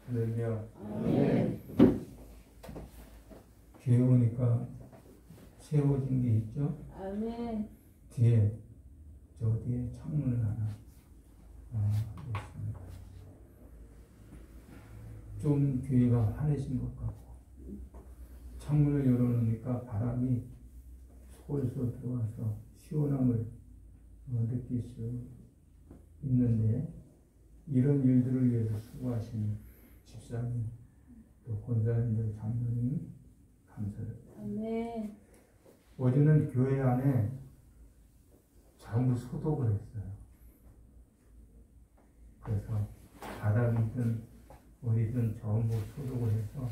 할렐루야. 교회 오니까 세워진 게 있죠? 아멘. 뒤에, 저 뒤에 창문을 하나 있습니다. 좀 교회가 환해진 것 같고, 창문을 열어놓으니까 바람이 솔솔 들어와서 시원함을 느낄 수 있는데, 이런 일들을 위해서 수고하신 집사님, 또 권사님들, 장로님 감사드립니다. 아멘. 어제는 교회 안에 전부 소독을 했어요. 그래서 바닥이든 어디든 전부 소독을 해서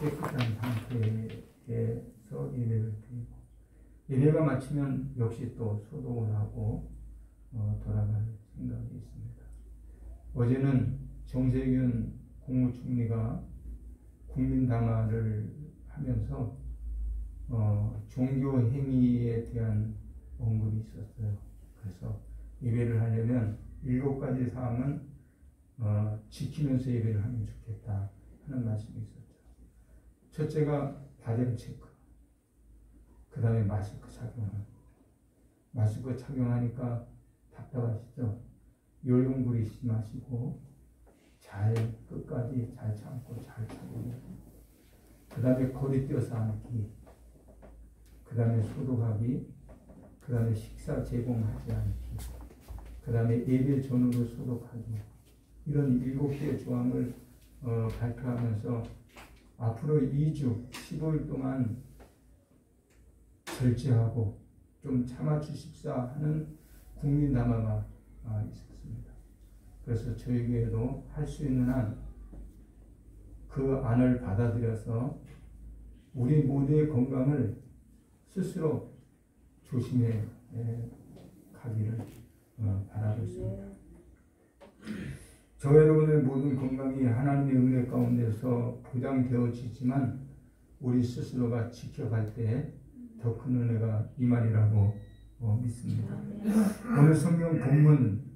깨끗한 상태에서 예배를 드리고, 예배가 마치면 역시 또 소독을 하고 돌아갈 생각이 있습니다. 어제는 정세균 국무총리가 국민당화를 하면서 종교 행위에 대한 언급이 있었어요. 그래서 예배를 하려면 7가지 사항은 지키면서 예배를 하면 좋겠다 하는 말씀이 있었죠. 첫째가 바벨 체크, 그 다음에 마스크 착용하는. 마스크 착용하니까 답답하시죠? 요령 부리시지 마시고 잘 끝까지 잘 참고 잘 착용하고, 그 다음에 거리 떼어서 앉기, 그 다음에 소독하기, 그 다음에 식사 제공하지 않기, 그 다음에 예배 전후로 소독하기, 이런 7개의 조항을 발표하면서 앞으로 2주 15일 동안 절제하고 좀 참아주십사 하는 국민 담화가 있었습니다. 그래서 저희 교회도 할 수 있는 한 그 안을 받아들여서 우리 모두의 건강을 스스로 조심해 가기를 바라고 있습니다. 저 여러분의 모든 건강이 하나님의 은혜 가운데서 보장되어지지만 우리 스스로가 지켜갈 때 더 큰 은혜가 임하리라고 믿습니다. 오늘 성경 본문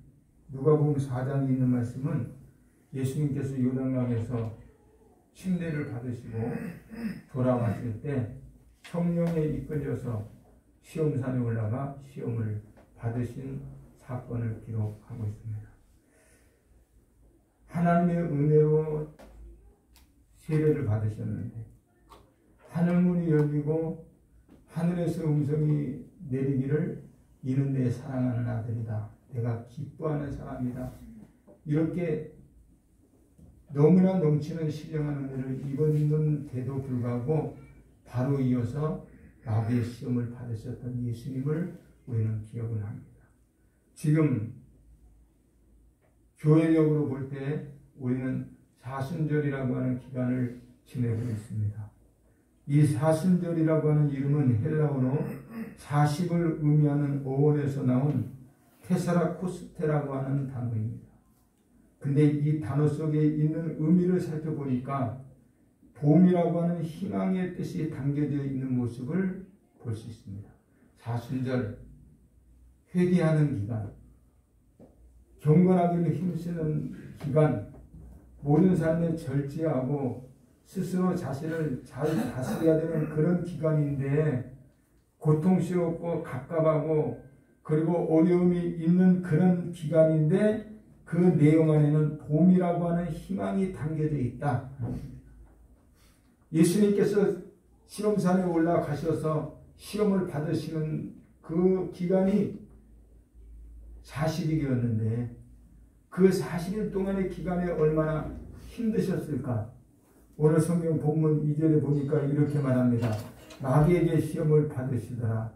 누가복음 4장에 있는 말씀은 예수님께서 요단강에서 침례를 받으시고 돌아왔을 때 성령에 이끌려서 시험산에 올라가 시험을 받으신 사건을 기록하고 있습니다. 하나님의 은혜로 세례를 받으셨는데 하늘문이 열리고 하늘에서 음성이 내리기를 이는 내 사랑하는 아들이다, 내가 기뻐하는 사람이다, 이렇게 너무나 넘치는 신령한 은혜를 입었는데도 불구하고 바로 이어서 마귀의 시험을 받으셨던 예수님을 우리는 기억을 합니다. 지금 교회력으로 볼 때 우리는 사순절이라고 하는 기간을 지내고 있습니다. 이 사순절이라고 하는 이름은 헬라어로 40을 의미하는 어원에서 나온 테사라코스테라고 하는 단어입니다. 근데 이 단어 속에 있는 의미를 살펴보니까 봄이라고 하는 희망의 뜻이 담겨져 있는 모습을 볼 수 있습니다. 사순절, 회개하는 기간, 경건하기를 힘쓰는 기간, 모든 삶에 절제하고 스스로 자신을 잘 다스려야 되는 그런 기간인데, 고통스럽고 갑갑하고 그리고 어려움이 있는 그런 기간인데 그 내용 안에는 봄이라고 하는 희망이 담겨져 있다. 예수님께서 시험산에 올라가셔서 시험을 받으시는 그 기간이 40일이었는데 그 40일 동안의 기간에 얼마나 힘드셨을까? 오늘 성경 본문 2절에 보니까 이렇게 말합니다. 마귀에게 시험을 받으시더라.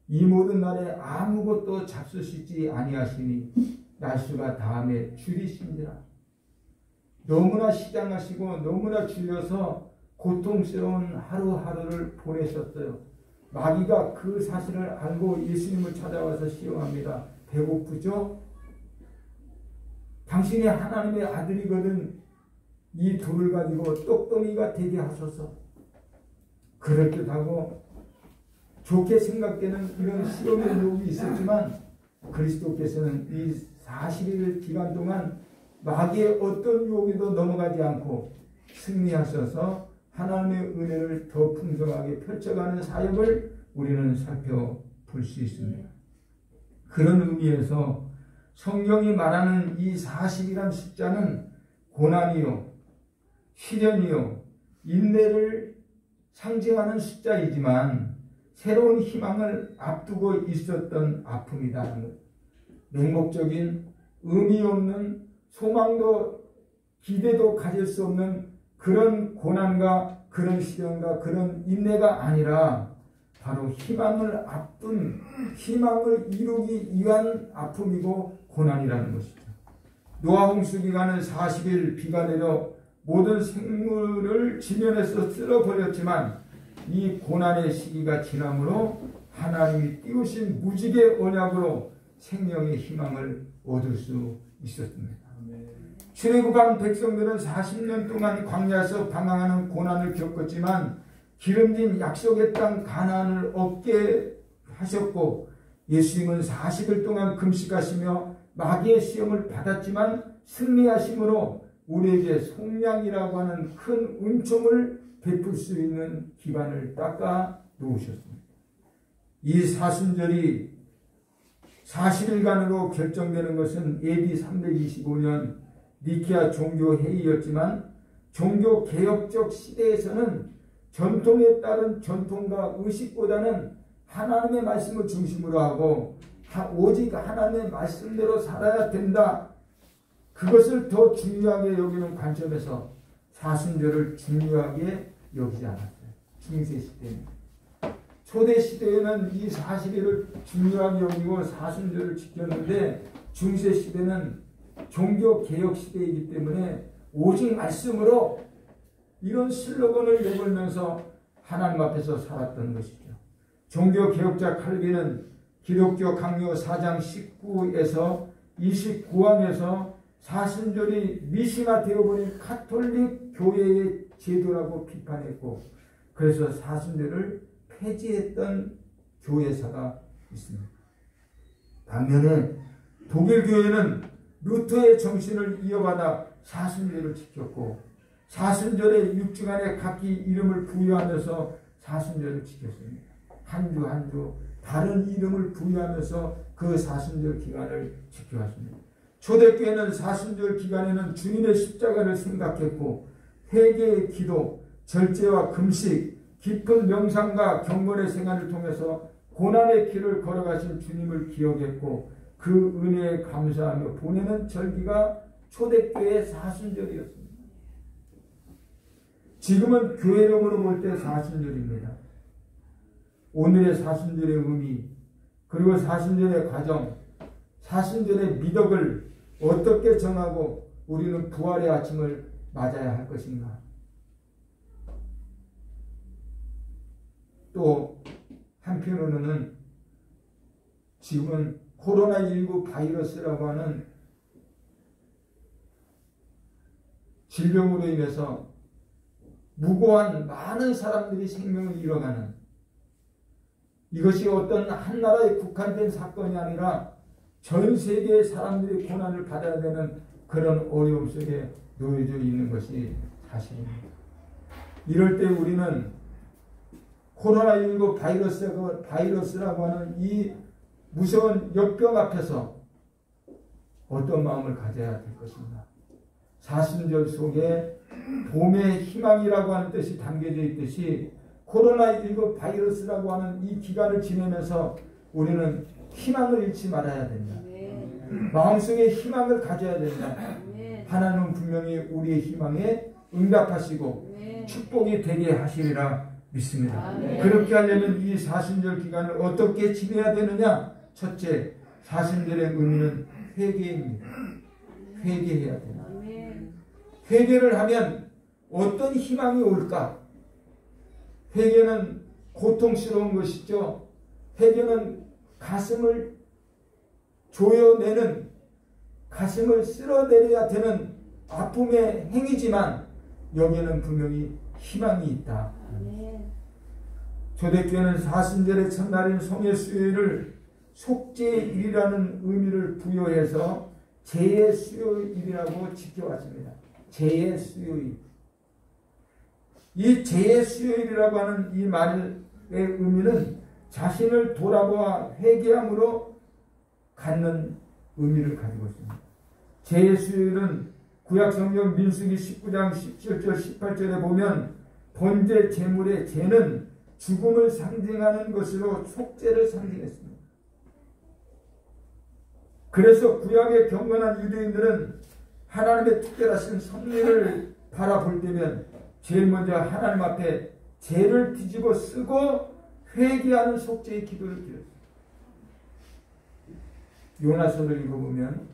이 모든 날에 아무것도 잡수시지 아니하시니 날수가 다음에 줄이신지라. 너무나 시장하시고 너무나 줄여서 고통스러운 하루하루를 보내셨어요. 마귀가 그 사실을 알고 예수님을 찾아와서 시험합니다. 배고프죠? 당신이 하나님의 아들이거든 이 돌을 가지고 똑덩이가 되게 하소서. 그렇기도 하고 좋게 생각되는 이런 시험의 유혹이 있었지만 그리스도께서는 이 40일 기간 동안 마귀의 어떤 유혹에도 넘어가지 않고 승리하셔서 하나님의 은혜를 더 풍성하게 펼쳐가는 사역을 우리는 살펴볼 수 있습니다. 그런 의미에서 성경이 말하는 이 40이란 숫자는 고난이요, 시련이요, 인내를 상징하는 숫자이지만 새로운 희망을 앞두고 있었던 아픔이라는 것. 맹목적인 의미 없는 소망도 기대도 가질 수 없는 그런 고난과 그런 시련과 그런 인내가 아니라 바로 희망을 앞둔, 희망을 이루기 위한 아픔이고 고난이라는 것이죠. 노아 홍수 기간은 40일 비가 내려 모든 생물을 지면에서 쓸어버렸지만 이 고난의 시기가 지나므로 하나님이 띄우신 무지개 언약으로 생명의 희망을 얻을 수 있었습니다. 출애굽한 백성들은 40년 동안 광야에서 방황하는 고난을 겪었지만 기름진 약속의 땅 가나안을 얻게 하셨고, 예수님은 40일 동안 금식하시며 마귀의 시험을 받았지만 승리하심으로 우리에게 속량이라고 하는 큰 은총을 베풀 수 있는 기반을 닦아 놓으셨습니다. 이 사순절이 40일간으로 결정되는 것은 AD 325년 니케아 종교회의였지만 종교개혁적 시대에서는 전통에 따른 전통과 의식보다는 하나님의 말씀을 중심으로 하고 오직 하나님의 말씀대로 살아야 된다. 그것을 더 중요하게 여기는 관점에서 사순절을 중요하게 여기지 않았어요. 중세시대는. 초대시대에는 이 40일을 중요하게 여기고 사순절을 지켰는데 중세시대는 종교개혁시대이기 때문에 오직 말씀으로 이런 슬로건을 내걸면서 하나님 앞에서 살았던 것이죠. 종교개혁자 칼빈은 기독교 강요 4장 19에서 29항에서 사순절이 미시가 되어버린 카톨릭 교회의 제도라고 비판했고, 그래서 사순절을 폐지했던 교회사가 있습니다. 반면에 독일 교회는 루터의 정신을 이어받아 사순절을 지켰고, 사순절에 6주간의 각기 이름을 부여하면서 사순절을 지켰습니다. 한 주 한 주 다른 이름을 부여하면서 그 사순절 기간을 지켜왔습니다. 초대교회는 사순절 기간에는 주님의 십자가를 생각했고 회개의 기도, 절제와 금식, 깊은 명상과 경건의 생활을 통해서 고난의 길을 걸어가신 주님을 기억했고 그 은혜에 감사하며 보내는 절기가 초대교회의 사순절이었습니다. 지금은 교회력으로 볼 때 사순절입니다. 오늘의 사순절의 의미, 그리고 사순절의 과정, 사순절의 미덕을 어떻게 정하고 우리는 부활의 아침을 맞아야 할 것인가? 또 한편으로는 지금은 코로나19 바이러스라고 하는 질병으로 인해서 무고한 많은 사람들이 생명을 잃어가는, 이것이 어떤 한 나라에 국한된 사건이 아니라 전 세계의 사람들이 고난을 받아야 되는 그런 어려움 속에 놓여져 있는 것이 사실입니다. 이럴 때 우리는 코로나19 바이러스라고 하는 이 무서운 역병 앞에서 어떤 마음을 가져야 될 것인가? 사순절 속에 봄의 희망이라고 하는 뜻이 담겨져 있듯이 코로나19 바이러스라고 하는 이 기간을 지내면서 우리는 희망을 잃지 말아야 된다. 마음속에 희망을 가져야 된다. 하나님은 분명히 우리의 희망에 응답하시고 축복이 되게 하시리라 믿습니다. 그렇게 하려면 이 사순절 기간을 어떻게 지내야 되느냐? 첫째, 사순절의 의미는 회개입니다. 회개해야 된다. 회개를 하면 어떤 희망이 올까? 회개는 고통스러운 것이죠. 회개는 가슴을 조여내는, 가슴을 쓸어내려야 되는 아픔의 행위지만 여기에는 분명히 희망이 있다. 초대교회는 사순절의 첫날인 성의 수요일을 속죄의 일이라는 의미를 부여해서 죄의 수요일이라고 지켜왔습니다. 죄의 수요일. 이 죄의 수요일이라고 하는 이 말의 의미는 자신을 돌아보아 회개함으로 갖는 의미를 가지고 있습니다. 죄의 수요일은 구약성경 민수기 19장 17절 18절에 보면 번제 제물의 제는 죽음을 상징하는 것으로 속죄를 상징했습니다. 그래서 구약의 경건한 유대인들은 하나님의 특별하신 섭리를 바라볼 때면 제일 먼저 하나님 앞에 죄를 뒤집어 쓰고 회개하는 속죄의 기도를 드렸습니다. 요나서를 읽어보면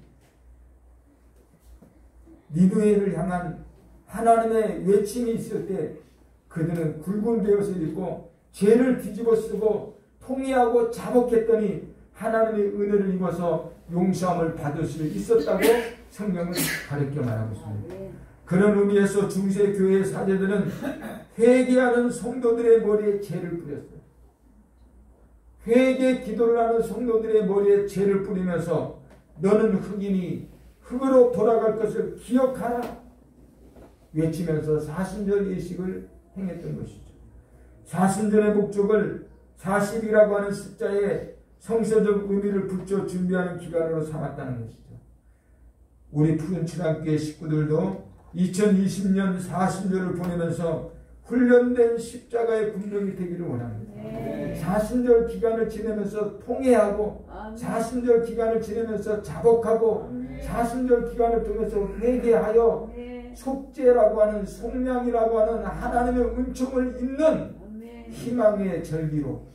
니느웨를 향한 하나님의 외침이 있을 때 그들은 굵은 베옷을 입고 죄를 뒤집어 쓰고 통회하고 자복했더니 하나님의 은혜를 입어서 용서함을 받을 수 있었다고 성경은 가르쳐 말하고 있습니다. 그런 의미에서 중세 교회 사제들은 회개하는 성도들의 머리에 죄를 뿌렸어요. 회개 기도를 하는 성도들의 머리에 죄를 뿌리면서 너는 흑인이 흙으로 돌아갈 것을 기억하라 외치면서 사순절 예식을 행했던 것이죠. 사순절의 목적을 40이라고 하는 숫자에 성서적 의미를 붙여 준비하는 기간으로 삼았다는 것이죠. 우리 푸른치랑교회 식구들도 2020년 사순절을 보내면서 훈련된 십자가의 군병이 되기를 원합니다. 사순절 기간을 지내면서 통회하고 사순절 기간을 지내면서 자복하고 사순절 기간을 통해서 회개하여 속죄라고 하는 속량이라고 하는 하나님의 은총을 입는 희망의 절기로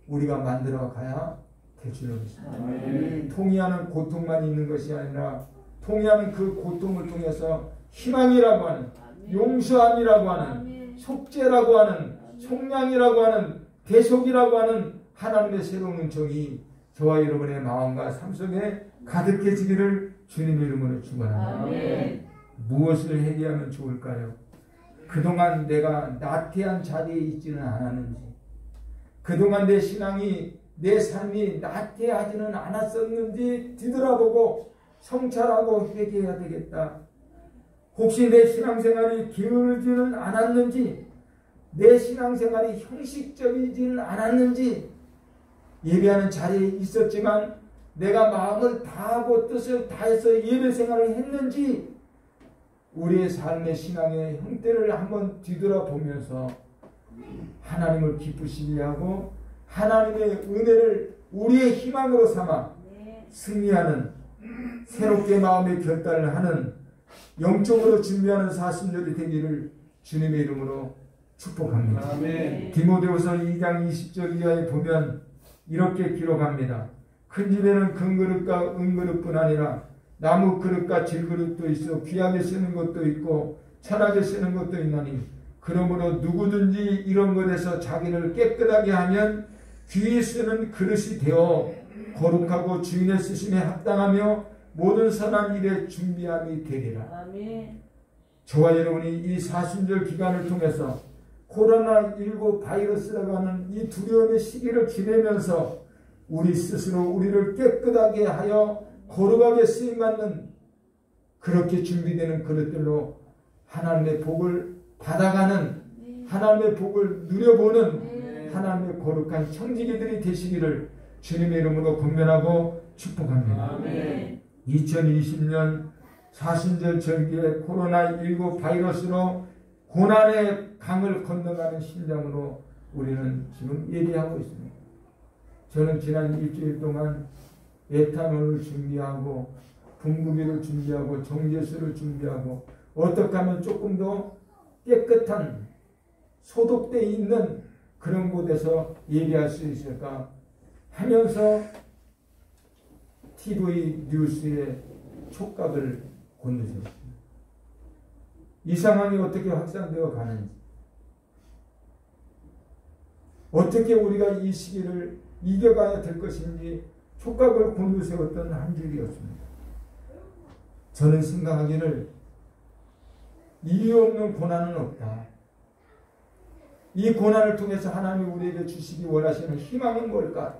우리가 만들어 가야 될 줄 믿습니다. 통회하는 고통만 있는 것이 아니라 통회하는 그 고통을 통해서 희망이라고 하는 용서함이라고 하는 속죄라고 하는 속량이라고 하는 대속이라고 하는 하나님의 새로운 은총이 저와 여러분의 마음과 삶 속에 가득해지기를 주님의 이름으로 축원합니다. 무엇을 회개하면 좋을까요? 그동안 내가 나태한 자리에 있지는 않았는지, 그동안 내 신앙이 내 삶이 나태하지는 않았었는지 뒤돌아보고 성찰하고 회개해야 되겠다. 혹시 내 신앙생활이 게으르지는 않았는지, 내 신앙생활이 형식적이지는 않았는지, 예배하는 자리에 있었지만 내가 마음을 다하고 뜻을 다해서 예배생활을 했는지 우리의 삶의 신앙의 형태를 한번 뒤돌아보면서 하나님을 기쁘시게 하고 하나님의 은혜를 우리의 희망으로 삼아 승리하는 새롭게 마음의 결단을 하는 영적으로 준비하는 사순절이 되기를 주님의 이름으로 축복합니다. 디모데후서 2장 20절 이하에 보면 이렇게 기록합니다. 큰 집에는 큰 그릇과 은그릇뿐 아니라 나무 그릇과 질그릇도 있어 귀하게 쓰는 것도 있고 천하게 쓰는 것도 있나니 그러므로 누구든지 이런 것에서 자기를 깨끗하게 하면 귀히 쓰는 그릇이 되어 거룩하고 주인의 쓰심에 합당하며 모든 선한 일에 준비함이 되리라. 아멘. 저와 여러분이 이 사순절 기간을 통해서 코로나19 바이러스라고 하는 이 두려움의 시기를 지내면서 우리 스스로 우리를 깨끗하게 하여 거룩하게 쓰임받는 그렇게 준비되는 그릇들로 하나님의 복을 받아가는 하나님의 복을 누려보는 하나님의 거룩한 청지기들이 되시기를 주님의 이름으로 권면하고 축복합니다. 2020년 사순절 절기에 코로나19 바이러스로 고난의 강을 건너가는 심장으로 우리는 지금 예배하고 있습니다. 저는 지난 일주일 동안 에탄올을 준비하고 분구기를 준비하고 정제수를 준비하고 어떻게 하면 조금 더 깨끗한 소독되어 있는 그런 곳에서 예배할 수 있을까 하면서 TV 뉴스에 촉각을 건드렸습니다. 이 상황이 어떻게 확산되어 가는지, 어떻게 우리가 이 시기를 이겨가야 될 것인지 촉각을 곤두세웠던 한 줄이었습니다. 저는 생각하기를 이유 없는 고난은 없다. 이 고난을 통해서 하나님이 우리에게 주시기 원하시는 희망은 뭘까?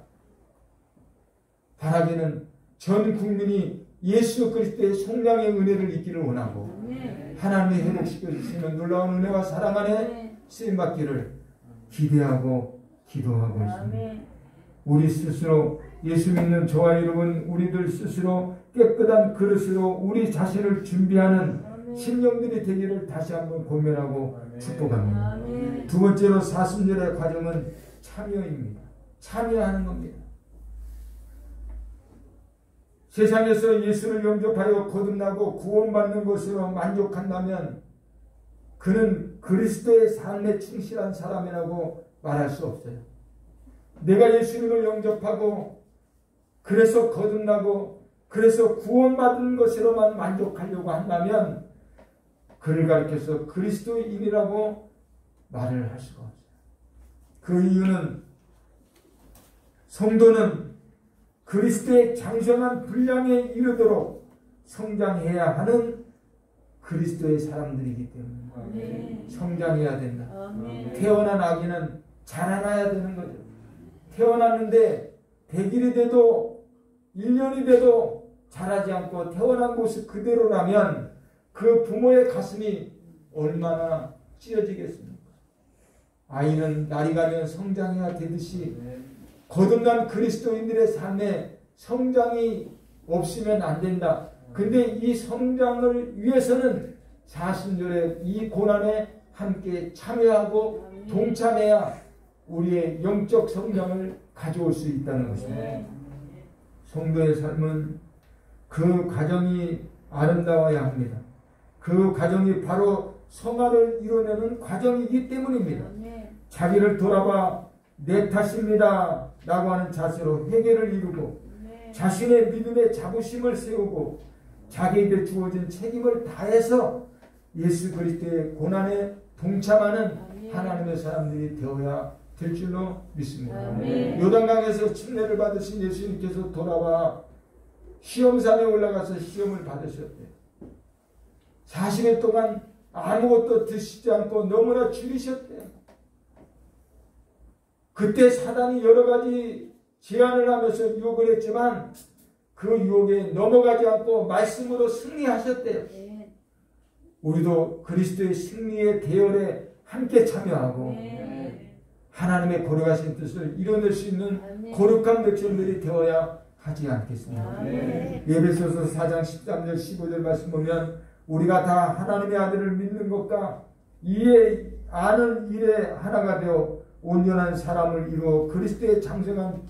바라기는 전 국민이 예수 그리스도의 성량의 은혜를 잊기를 원하고 하나님이 회복시켜 주시는 놀라운 은혜와 사랑 안에 쓰임받기를 기대하고 기도하고 있습니다. 우리 스스로 예수 믿는 저와 여러분 우리들 스스로 깨끗한 그릇으로 우리 자신을 준비하는 심령들이 되기를 다시 한번 고면하고 축복합니다. 두 번째로 사순절의 과정은 참여입니다. 참여하는 겁니다. 세상에서 예수를 영접하여 거듭나고 구원받는 것으로 만족한다면 그는 그리스도의 삶에 충실한 사람이라고 말할 수 없어요. 내가 예수님을 영접하고 그래서 거듭나고 그래서 구원받은 것으로만 만족하려고 한다면 그를 가리켜서 그리스도인이라고 말을 할 수가 없어요. 그 이유는 성도는 그리스도의 장성한 분량에 이르도록 성장해야 하는 그리스도의 사람들이기 때문에 성장해야 된다. 태어난 아기는 자라나야 되는 거죠. 태어났는데 100일이 돼도 1년이 돼도 자라지 않고 태어난 곳이 그대로라면 그 부모의 가슴이 얼마나 찢어지겠습니까? 아이는 날이 가면 성장해야 되듯이 거듭난 그리스도인들의 삶에 성장이 없으면 안 된다. 근데 이 성장을 위해서는 사순절의 이 고난에 함께 참여하고 동참해야 우리의 영적 성장을 가져올 수 있다는 것입니다. 성도의 삶은 그 과정이 아름다워야 합니다. 그 과정이 바로 성화를 이뤄내는 과정이기 때문입니다. 자기를 돌아봐 내 탓입니다 라고 하는 자세로 회개를 이루고 자신의 믿음의 자부심을 세우고 자기에게 주어진 책임을 다해서 예수 그리스도의 고난에 동참하는 하나님의 사람들이 되어야 될 줄로 믿습니다. 요단강에서 침례를 받으신 예수님께서 돌아와 시험산에 올라가서 시험을 받으셨대요. 40일 동안 아무것도 드시지 않고 너무나 줄이셨대요. 그때 사단이 여러 가지 제안을 하면서 유혹을 했지만 그 유혹에 넘어가지 않고 말씀으로 승리하셨대요. 우리도 그리스도의 승리의 대열에 함께 참여하고 하나님의 거룩하신 뜻을 이뤄낼 수 있는 거룩한 백성들이 되어야 하지 않겠습니까? 에베소서 4장 13절 15절 말씀 보면 우리가 다 하나님의 아들을 믿는 것과 이에 아는 일에 하나가 되어 온전한 사람을 이루어 그리스도의 장성한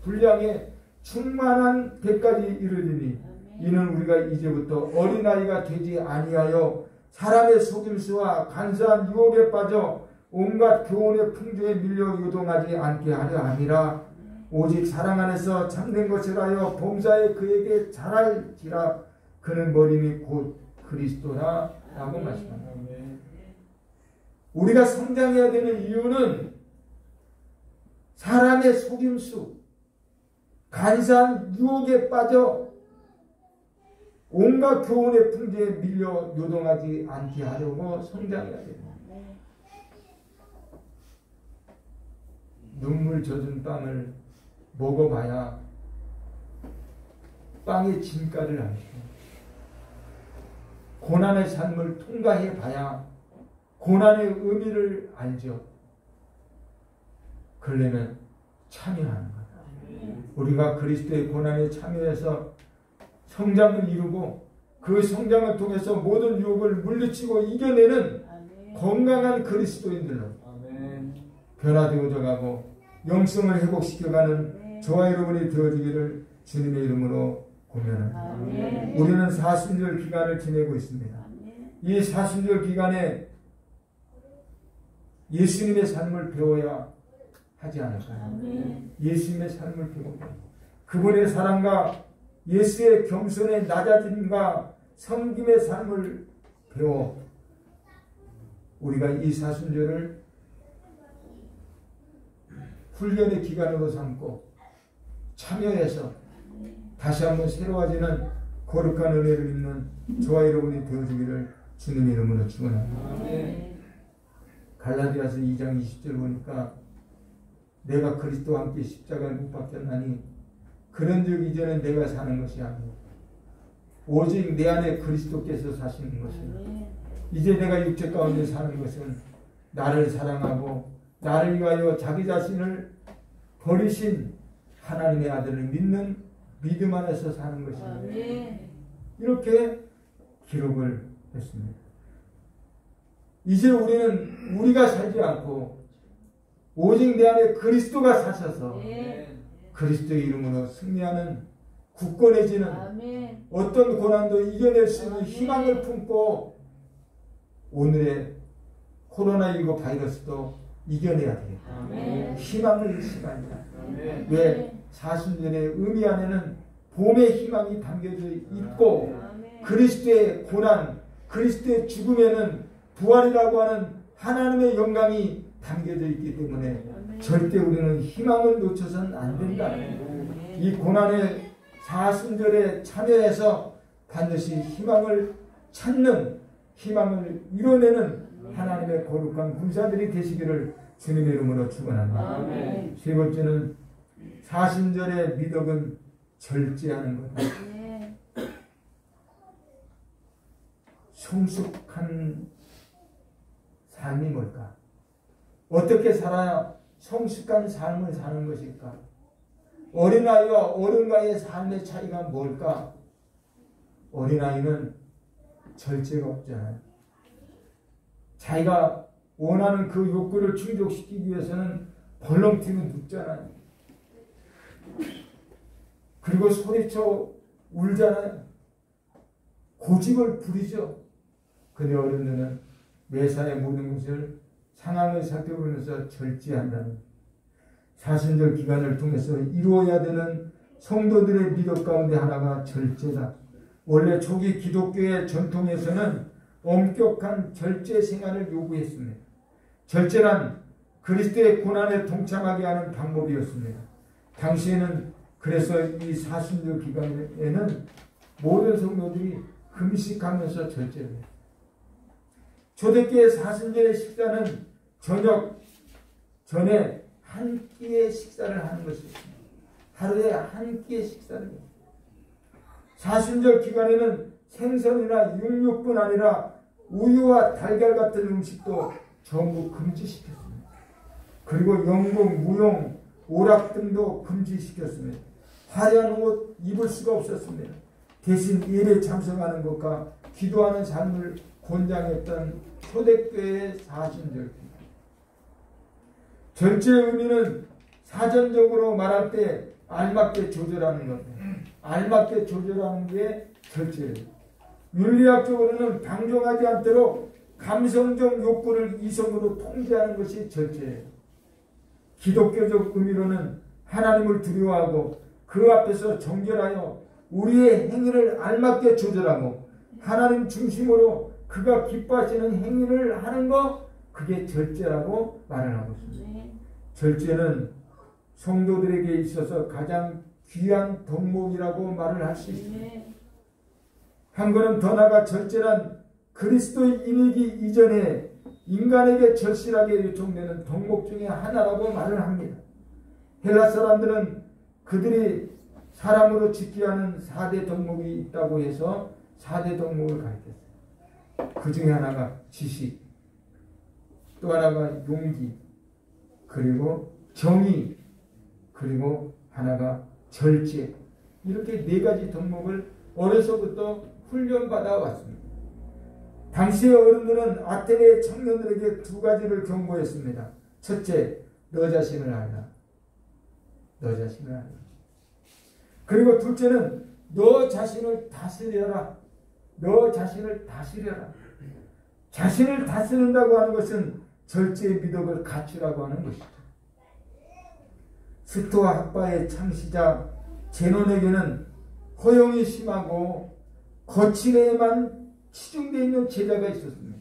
분량에 충만한 데까지 이르리니 이는 우리가 이제부터 어린아이가 되지 아니하여 사람의 속임수와 간사한 유혹에 빠져 온갖 교훈의 풍조에 밀려 요동하지 않게 하려 함이라. 오직 사랑 안에서 참된 것을 하여 범사에 그에게 잘할지라. 그는 머리니 곧 그리스도라 라고 말씀합니다. 우리가 성장해야 되는 이유는 사람의 속임수, 간사한 유혹에 빠져 온갖 교훈의 풍조에 밀려 요동하지 않게 하려고 성장해야 됩니다. 눈물 젖은 빵을 먹어봐야 빵의 진가를 알죠. 고난의 삶을 통과해봐야 고난의 의미를 알죠. 그러려면 참여하는 거다. 우리가 그리스도의 고난에 참여해서 성장을 이루고 그 성장을 통해서 모든 유혹을 물리치고 이겨내는 건강한 그리스도인들로 변화되어져 가고 영성을 회복시켜가는 저와 여러분이 되어지기를 주님의 이름으로 고면합니다. 우리는 사순절 기간을 지내고 있습니다. 이 사순절 기간에 예수님의 삶을 배워야 하지 않을까요? 예수님의 삶을 배우고 그분의 사랑과 예수의 겸손의 낮아짐과 섬김의 삶을 배워 우리가 이 사순절을 훈련의 기간으로 삼고 참여해서 다시 한번 새로워지는 거룩한 은혜를 입는 저와 여러분이 되어주기를 주님의 이름으로 축원합니다. 갈라디아서 2장 20절 보니까 내가 그리스도와 함께 십자가에 못 박혔나니 그런즉 이제는 내가 사는 것이 아니고 오직 내 안에 그리스도께서 사시는 것이다. 이제 내가 육체 가운데 사는 것은 나를 사랑하고 나를 위하여 자기 자신을 버리신 하나님의 아들을 믿는 믿음 안에서 사는 것입니다. 이렇게 기록을 했습니다. 이제 우리는 우리가 살지 않고 오직 내 안에 그리스도가 사셔서 그리스도의 이름으로 승리하는 굳건해지는 어떤 고난도 이겨낼 수 있는 희망을 품고 오늘의 코로나19 바이러스도 이겨내야 되겠다. 희망을 시간이다. 왜? 사순절의 의미 안에는 봄의 희망이 담겨져 있고 그리스도의 고난, 그리스도의 죽음에는 부활이라고 하는 하나님의 영광이 담겨져 있기 때문에 절대 우리는 희망을 놓쳐서는 안 된다. 이 고난의 사순절에 참여해서 반드시 희망을 찾는, 희망을 이뤄내는 하나님의 거룩한 군사들이 되시기를 주님의 이름으로 축원합니다. 세 번째는 사순절의 미덕은 절제하는 것. 성숙한 삶이 뭘까? 어떻게 살아야 성숙한 삶을 사는 것일까? 어린아이와 어른과의 삶의 차이가 뭘까? 어린아이는 절제가 없잖아요. 자기가 원하는 그 욕구를 충족시키기 위해서는 벌렁튀고 눕잖아요. 그리고 소리쳐 울잖아요. 고집을 부리죠. 근데 어른들은 매사에 모든 것을 상황을 살펴보면서 절제한다는 사순절 기간을 통해서 이루어야 되는 성도들의 미덕 가운데 하나가 절제다. 원래 초기 기독교의 전통에서는 엄격한 절제 생활을 요구했습니다. 절제란 그리스도의 고난에 동참하게 하는 방법이었습니다. 당시에는 그래서 이 사순절 기간에는 모든 성도들이 금식하면서 절제를 해요. 초대교회 사순절의 식사는 저녁 전에 한 끼의 식사를 하는 것입니다. 하루에 한 끼의 식사를 해요. 사순절 기간에는 생선이나 육류뿐 아니라 우유와 달걀 같은 음식도 전부 금지시켰습니다. 그리고 영국, 무용, 오락 등도 금지시켰습니다. 화려한 옷 입을 수가 없었습니다. 대신 예배 참석하는 것과 기도하는 삶을 권장했던 초대교회의 사순절 기간. 절제의 의미는 사전적으로 말할 때 알맞게 조절하는 겁니다. 알맞게 조절하는 게 절제예요. 윤리학적으로는 방종하지 않도록 감성적 욕구를 이성으로 통제하는 것이 절제예요. 기독교적 의미로는 하나님을 두려워하고 그 앞에서 정결하여 우리의 행위를 알맞게 조절하고 하나님 중심으로 그가 기뻐하시는 행위를 하는 것, 그게 절제라고 말을 하고 있습니다. 절제는 성도들에게 있어서 가장 귀한 덕목이라고 말을 할 수 있습니다. 한 걸음 더 나아가 절제란 그리스도의 인이기 이전에 인간에게 절실하게 요청되는 덕목 중에 하나라고 말을 합니다. 헬라 사람들은 그들이 사람으로 지켜야 하는 4대 덕목이 있다고 해서 4대 덕목을 가르쳤어요. 그 중에 하나가 지식, 또 하나가 용기, 그리고 정의, 그리고 하나가 절제. 이렇게 4가지 덕목을 어려서부터 훈련받아 왔습니다. 당시의 어른들은 아테네 청년들에게 2가지를 경고했습니다. 첫째, 너 자신을 알라. 너 자신을 알라. 그리고 둘째는 너 자신을 다스려라. 너 자신을 다스려라. 자신을 다스린다고 하는 것은 절제의 미덕을 갖추라고 하는 것이죠. 스토아 학파의 창시자 제논에게는 허영이 심하고 거칠에만 치중되어 있는 제자가 있었습니다.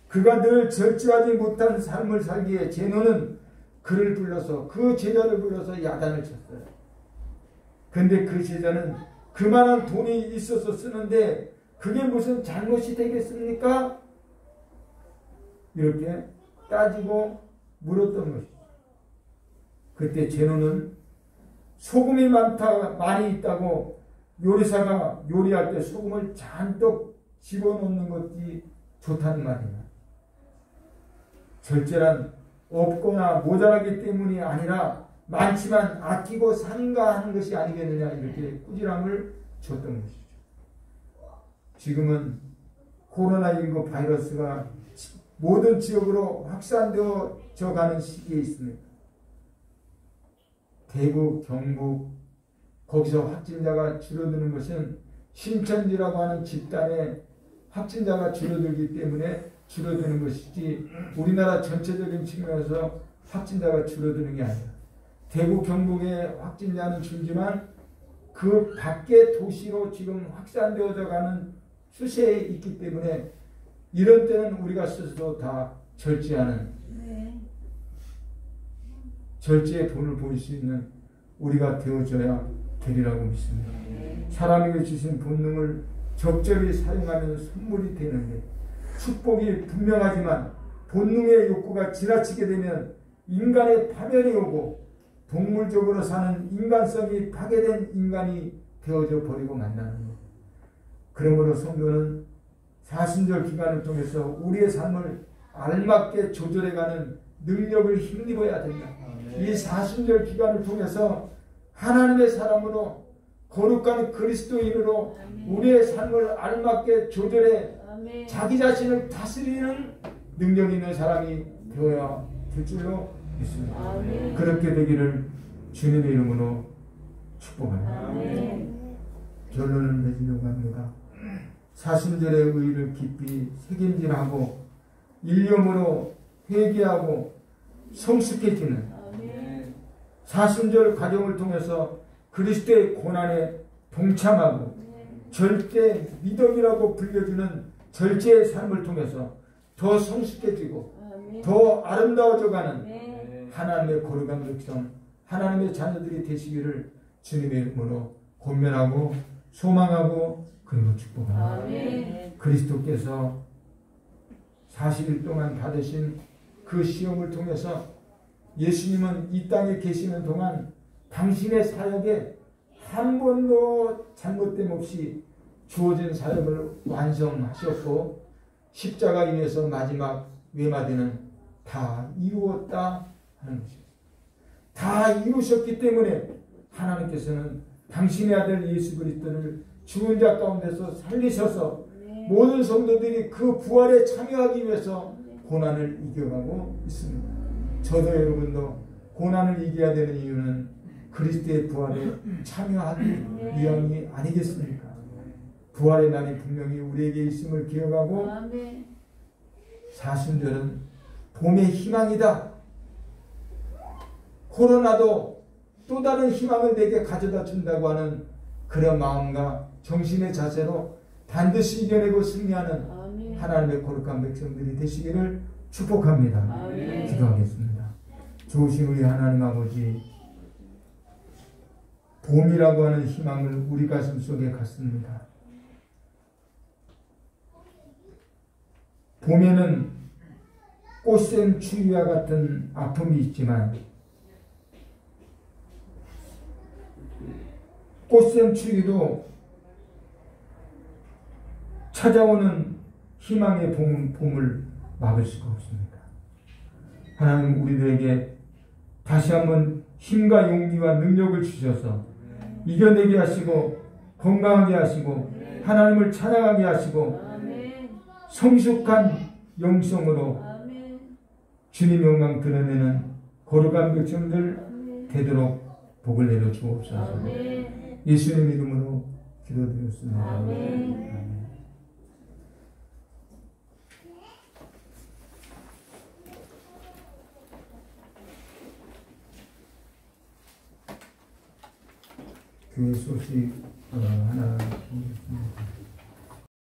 그가 늘 절제하지 못한 삶을 살기에 제논은 그를 불러서, 그 제자를 불러서 야단을 쳤어요. 근데 그 제자는 그만한 돈이 있어서 쓰는데 그게 무슨 잘못이 되겠습니까? 이렇게 따지고 물었던 것이죠. 그때 제논은 소금이 많이 있다고 요리사가 요리할 때 소금을 잔뜩 집어넣는 것이 좋다는 말이에요. 절제란 없거나 모자라기 때문이 아니라 많지만 아끼고 산가 하는 것이 아니겠느냐, 이렇게 꾸지람을 줬던 것이죠. 지금은 코로나19 바이러스가 모든 지역으로 확산되어져 가는 시기에 있습니다. 대구, 경북, 거기서 확진자가 줄어드는 것은 신천지라고 하는 집단의 확진자가 줄어들기 때문에 줄어드는 것이지 우리나라 전체적인 측면에서 확진자가 줄어드는 게 아니라 대구, 경북의 확진자는 줄지만 그 밖의 도시로 지금 확산되어져 가는 추세에 있기 때문에 이런 때는 우리가 스스로 다 절제하는, 절제의 본을 보일 수 있는 우리가 되어져야 되리라고 믿습니다. 사람에게 주신 본능을 적절히 사용하면 선물이 되는데 축복이 분명하지만 본능의 욕구가 지나치게 되면 인간의 파멸이 오고 동물적으로 사는 인간성이 파괴된 인간이 되어져 버리고 만나는 것. 그러므로 성도는 사순절 기간을 통해서 우리의 삶을 알맞게 조절해가는 능력을 힘입어야 된다. 이 사순절 기간을 통해서 하나님의 사람으로 거룩한 그리스도인으로 우리의 삶을 알맞게 조절해 자기 자신을 다스리는 능력 있는 사람이 되어야 될 줄로 믿습니다. 그렇게 되기를 주님의 이름으로 축복합니다. 결론을 맺으려고 합니다. 사순절의 의의를 깊이 새김질하고 일념으로 회개하고 성숙해지는 사순절 과정을 통해서 그리스도의 고난에 동참하고 절대 미덕이라고 불려주는 절제의 삶을 통해서 더 성숙해지고 더 아름다워져가는 하나님의 거룩한 백성, 하나님의 자녀들이 되시기를 주님의 이름으로 권면하고 소망하고 그리고 축복합니다. 그리스도께서 40일 동안 받으신 그 시험을 통해서 예수님은 이 땅에 계시는 동안 당신의 사역에 한 번도 잘못됨 없이 주어진 사역을 완성하셨고 십자가 인해서 마지막 외마디는 다 이루었다 하는 것입니다. 다 이루셨기 때문에 하나님께서는 당신의 아들 예수 그리스도를 죽은 자 가운데서 살리셔서 모든 성도들이 그 부활에 참여하기 위해서 고난을 이겨가고 있습니다. 저도 여러분도 고난을 이겨야 되는 이유는 그리스도의 부활에 참여하기 위함이 아니겠습니까? 부활의 날이 분명히 우리에게 있음을 기억하고 사순절은 봄의 희망이다. 코로나도 또 다른 희망을 내게 가져다 준다고 하는 그런 마음과 정신의 자세로 반드시 이겨내고 승리하는 하나님의 거룩한 백성들이 되시기를 축복합니다. 기도하겠습니다. 좋으신 우리 하나님 아버지, 봄이라고 하는 희망을 우리 가슴 속에 갖습니다. 봄에는 꽃샘 추위와 같은 아픔이 있지만 꽃샘 추위도 찾아오는 희망의 봄을 막을 수가 없습니다. 하나님 우리들에게 다시 한번 힘과 용기와 능력을 주셔서 이겨내게 하시고 건강하게 하시고 하나님을 찬양하게 하시고 성숙한 영성으로 주님의 영광 드러내는 거룩한 백성들 되도록 복을 내려 주옵소서. 예수님 이름으로 기도드렸습니다. 아멘. 교회 소식 하나 보겠습니다.